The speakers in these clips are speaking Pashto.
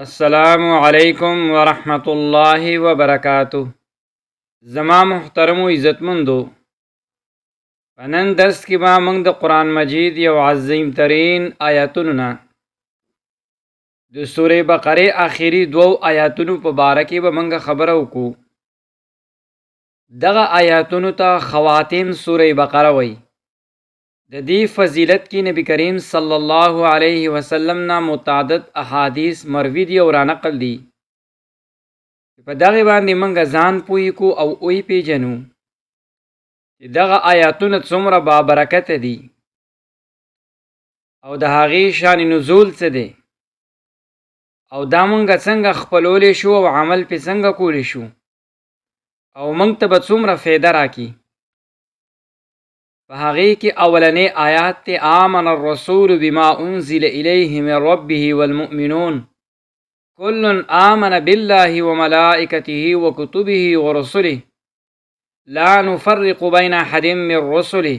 السلام علیکم ورحمۃ اللہ وبرکاتہ. زما محترمو عزتمندو، په نن درس کې به موږ د قرآن مجید یو عظیم ترین آیاتونو نه د سورې بقرې آخري دوو آیاتونو په باره کې به موږ خبره وکړو. دغه آیاتونو ته خواتیم سورې بقره وایي. د دې فضیلت کې نبی کریم صلی الله علیه وسلم نه متعدد احادیث مروي دي او رانقل دي. په دغه باندې موږ ځان پوی کو او اوی پیژنو چې دغه آیاتونه څومره بابرکته دي او د هغې شان نزول څه دی او دا موږ څنګه خپلولی شو او عمل پې څنګه کولی شو او موږ ته به څومره فایده راکړي. په هغې کې اولنی آیات ته آمن الرسول بما انزل الیه من ربه والمؤمنون كل آمن بالله وملائكته وكتبه ورسله لا نفرق بين أحد من رسله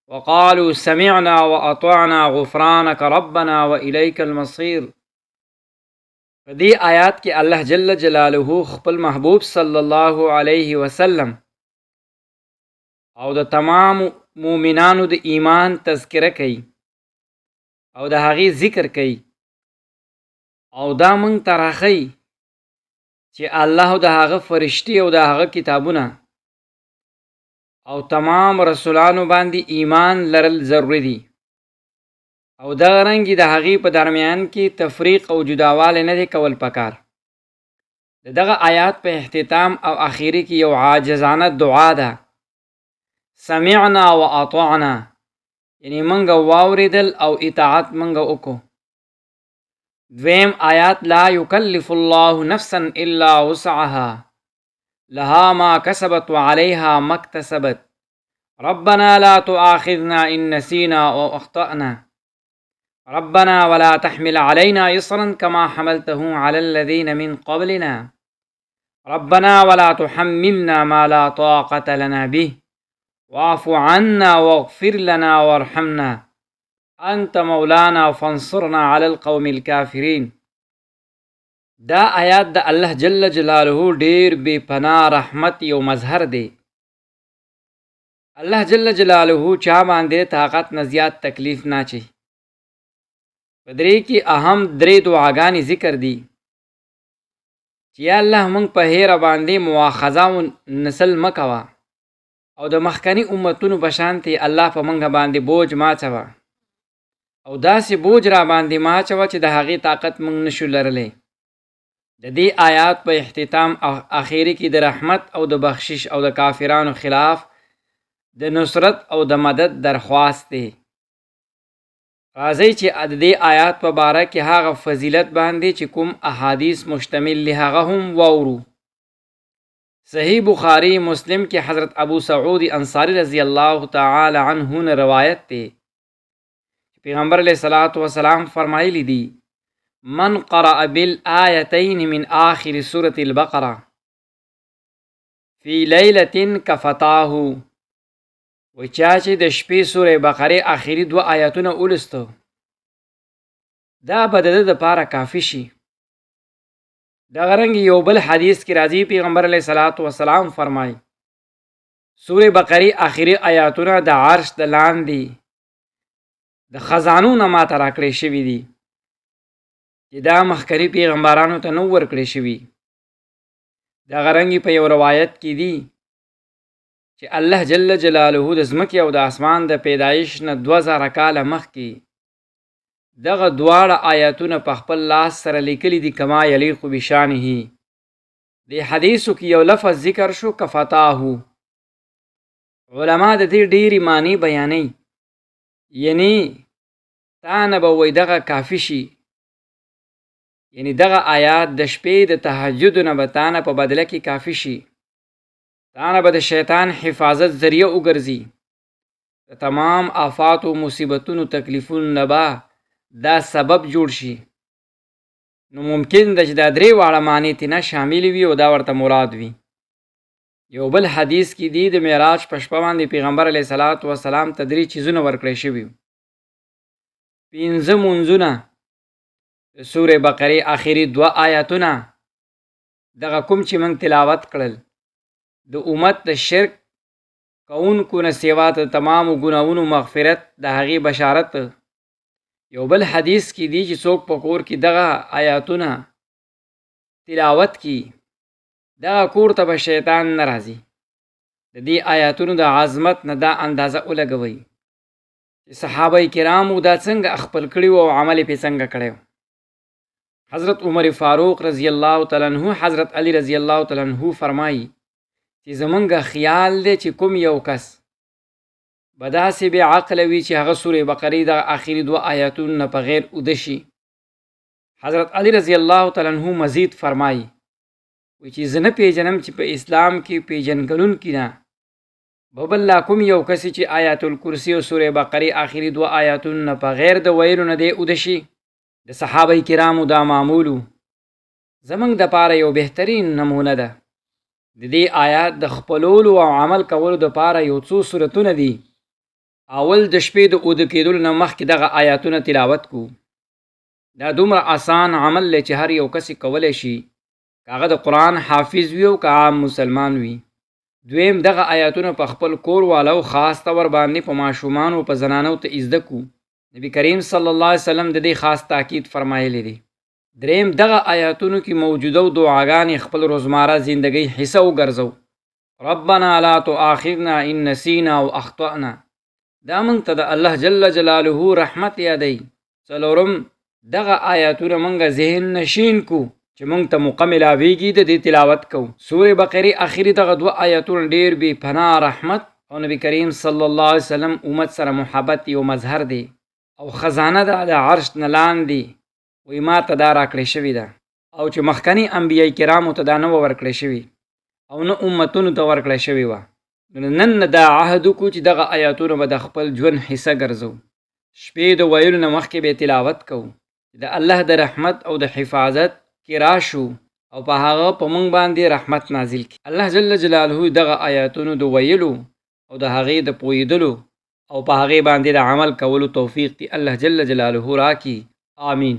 وقالوا سمعنا وأطعنا غفرانك ربنا وإليك المصير. په دې آیات کې الله جل جلاله خپل محبوب صلی الله علیه وسلم او د تمام مؤمنانو د ایمان تذکره کوي او د هغې ذکر کوي او دا موږ ته راښیي چې الله د هغه فرشتي او د هغه کتابونه او تمام رسولانو باندې ایمان لرل ضروري دي او دغه رنګې د هغې په درمیان کې تفریق او جداوالی نه دی کول پکار. د دغه آیات په اختتام او اخیری کې یو عاجزانه دعا ده، سمعنا و اطعنا، یعنی منګ واوریدل او اطاعت منګ وکړو. دویم آیات لا یکلف الله نفسا الا وسعها لها ما كسبت وعليها ما اكتسبت ربنا لا تؤاخذنا إن نسينا أو أخطأنا ربنا ولا تحمل علينا إصرا كما حملته على الذين من قبلنا ربنا ولا تحملنا ما لا طاقة لنا به واعف عنا واغفر لنا وارحمنا انت مولانا فانصرنا على القوم الكافرين. دا آیات د الله جل جلاله ډیر بے پناه رحمت یو مظهر دی. الله جل جلاله چا باندې طاقت نه زیات تکلیف نه چي. په درې کې اهم درې دعاګانې ذکر دي چې یا الله موږ په هیره باندې مواخذه و نسل مکوه او د مخکني امتونو په شانتې الله په موږ باندې بوج ماچوه او داسې بوج را باندې ماچوه چې د هغې طاقت موږ نشو لرلی. د دې آیات په اختتام اخیری کې د رحمت او د بخشش او د کافرانو خلاف د نصرت او د مدد درخواست دی. راځئ چې د دې آیات په باره کې هغه فضیلت باندې چې کوم احادیث مشتمل لی هغه هم واورو. صحیح بخاری مسلم کې حضرت ابو سعود انصاری رضی الله تعالی عنه نه روایت دی. پیغمبر علیہ الصلوۃ والسلام فرمایلی دی من قرأ بالآیتین من آخر سورة البقرة فی لیلة کفتاه، و چا چې د شپې سورې بقرې آخري دوه آیاتونه ولستو دا به د ده دپاره کافي شي. دغه رنګ یو بل حدیث کې راځي پیغمبر علیه الصلوۃ والسلام فرمایي سورې بقرې آخري آیاتونه د عرش د لاندې د خزانو نه ماته راکړې شوي دي چې دا مخکري پیغمبرانو ته نو ورکړې شوي. دغه رنګې په یو روایت کې دي چې الله جل جلاله د ځمکې او د اسمان د پیدایش نه 2000 کاله مخکې دغه دواړه آیاتونه په خپل لاس سره لیکلي دي کما یلیق بشانه. د حدیثو کې یو لفظ ذکر شو کفتاه. علما د دې ډېرې معنی بیانوي، یعنی تا نه به وایي دغه کافي شي، یعنی دغه آیات د شپې د تهجد نه به تا نه په بدله کې کافي شي، تا نه به د شیطان حفاظت ذریعه وګرځي، د تمام آفات و مصیبتونو تکلیفونو نه به دا سبب جوړ شي. نو ممکن ده چې دا درې واړه معنی تینا شامل وي او دا ورته مراد وي. یو بل حدیث کې دی د معراج په شپه باندې پیغمبر علیه الصلوۃ والسلام ته 3 چیزونه ورکړی شوي: 5 منځونه، سورې بقرې آخري 2 آیاتونه دغه کوم چې موږ تلاوت کړل د امت د شرک کوونکو نه سوا د تمامو ګناهونو مغفرت د هغې بشارت. یو بل حدیث کې دی چې څوک په کور کې دغه آیاتونه تلاوت کی دغه کور ته به شیطان نه راځي. د دې آیاتونو د عظمت نه دا اندازه ولګوئ چې صحابه کرامو دا څنګه خپل کړي او عمل پې څنګه کړی. حضرت عمر فاروق رضی الله تعالی عنہ حضرت علی رضی الله تعالی عنہ فرمایي چې زمونږ خیال دی چې کوم یو کس به داسې بې عقله وي چې هغه سورې بقرې د آخري 2 آیاتونو نه په غیر اوده شي. حضرت علی رضی الله تعالی عنہ مزید فرمایي چې زه نه پیژنم چې په اسلام کې پیژنګلونکي نه به بل لا کوم یو کس چې آیات الکرسی او سورې بقرې آخري 2 آیاتونو نه په غیر د ویلو نه دی اوده شي. د صحابه کرامو دا معمولو زمونږ دپاره یو بهترین نمونه ده. د دې آیات د خپلولو او عمل کولو دپاره یو څو صورتونه دي. اول د شپې د اوده کېدلو نه مخکې دغه آیاتونه تلاوت کو. دا دومره آسان عمل دی چې هر یو کس کولی شي، که هغه د قرآن حافظ وي او که عام مسلمان وي. دویم دغه آیاتونه په خپل کور والو خاص طور باندې په ماشومانو په زنانو ته زده کو. نبی کریم صلی الله علیه وسلم د دې خاص تاکید فرمایلی دی. دریم دغه آیاتونو کې موجوده دعاګانې خپل روزمره زندګۍ حصه وګرځو. ربنا لا تؤاخذنا ان نسینا او اخطأنا. دا موږ ته د الله جل جلاله رحمت یادوي. څلورم دغه آیاتونه موږ ذهن نشین کو چې موږ ته موقع ملاویږي د دې تلاوت کوو. سورې بقرې آخري دغه 2 آیاتونه ډېر بې پناه رحمت او نبی کریم صلی الله علیه وسلم امت سره محبت یو مظهر دی او خزانه ده د عرش نه لاندې. وی ما ته دا راکړې شوې ده او چې مخکني انبیای کرامو ته دا نه وه ورکړې شوې او نه امتونو ته ورکړې شوې وه. نن دا عهد وکړو چې دغه آیاتونه به د خپل ژوند حصه ګرځو. شپې د ویلو نه مخکې به تلاوت کوو چې د الله د رحمت او د حفاظت کې راشو او په هغه په موږ باندې رحمت نازل کړي. الله جل جلاله دغه آیاتونو د ویلو او د هغې د پوهېدلو او په هغې باندې د عمل کولو توفیق دی الله جل جلاله راکړي. آمین.